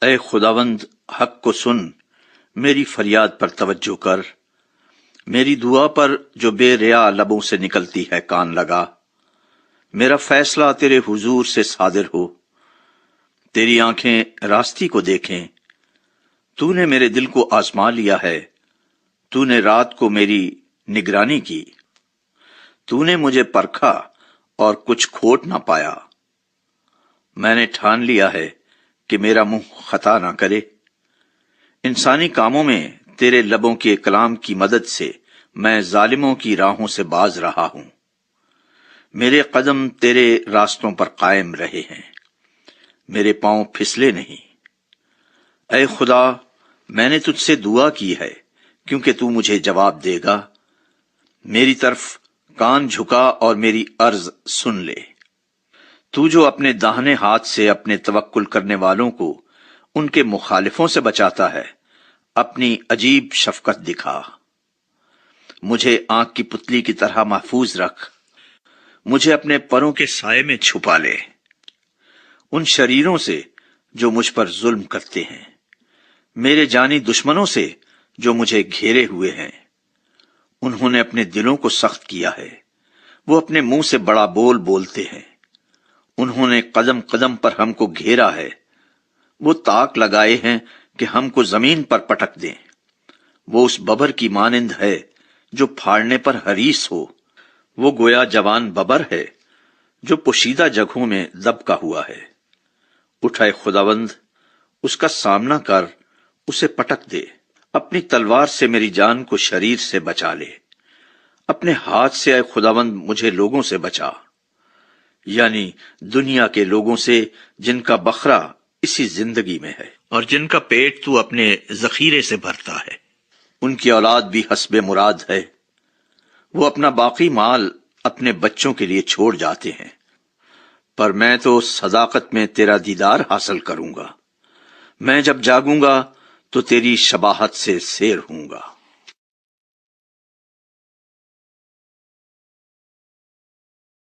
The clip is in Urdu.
اے خداوند، حق کو سن، میری فریاد پر توجہ کر، میری دعا پر جو بے ریا لبوں سے نکلتی ہے کان لگا۔ میرا فیصلہ تیرے حضور سے صادر ہو، تیری آنکھیں راستی کو دیکھیں۔ تو نے میرے دل کو آزما لیا ہے، تو نے رات کو میری نگرانی کی۔ تو نے مجھے پرکھا اور کچھ کھوٹ نہ پایا۔ میں نے ٹھان لیا ہے کہ میرا منہ خطا نہ کرے۔ انسانی کاموں میں تیرے لبوں کے کلام کی مدد سے میں ظالموں کی راہوں سے باز رہا ہوں۔ میرے قدم تیرے راستوں پر قائم رہے ہیں، میرے پاؤں پھسلے نہیں۔ اے خدا، میں نے تجھ سے دعا کی ہے، کیونکہ تو مجھے جواب دے گا۔ میری طرف کان جھکا اور میری عرض سن لے۔ تو جو اپنے داہنے ہاتھ سے اپنے توکل کرنے والوں کو ان کے مخالفوں سے بچاتا ہے، اپنی عجیب شفقت دکھا۔ مجھے آنکھ کی پتلی کی طرح محفوظ رکھ، مجھے اپنے پروں کے سائے میں چھپا لے، ان شریروں سے جو مجھ پر ظلم کرتے ہیں، میرے جانی دشمنوں سے جو مجھے گھیرے ہوئے ہیں۔ انہوں نے اپنے دلوں کو سخت کیا ہے، وہ اپنے منہ سے بڑا بول بولتے ہیں۔ انہوں نے قدم قدم پر ہم کو گھیرا ہے، وہ تاک لگائے ہیں کہ ہم کو زمین پر پٹک دیں۔ وہ اس ببر کی مانند ہے جو پھاڑنے پر حریص ہو، وہ گویا جوان ببر ہے جو پوشیدہ جگہوں میں دبکا ہوا ہے۔ اٹھ اے خداوند، اس کا سامنا کر، اسے پٹک دے۔ اپنی تلوار سے میری جان کو شریر سے بچا لے۔ اپنے ہاتھ سے اے خداوند مجھے لوگوں سے بچا، یعنی دنیا کے لوگوں سے جن کا بخرا اسی زندگی میں ہے اور جن کا پیٹ تو اپنے ذخیرے سے بھرتا ہے۔ ان کی اولاد بھی حسب مراد ہے، وہ اپنا باقی مال اپنے بچوں کے لیے چھوڑ جاتے ہیں، پر میں تو صداقت میں تیرا دیدار حاصل کروں گا۔ میں جب جاگوں گا تو تیری شباہت سے سیر ہوں گا۔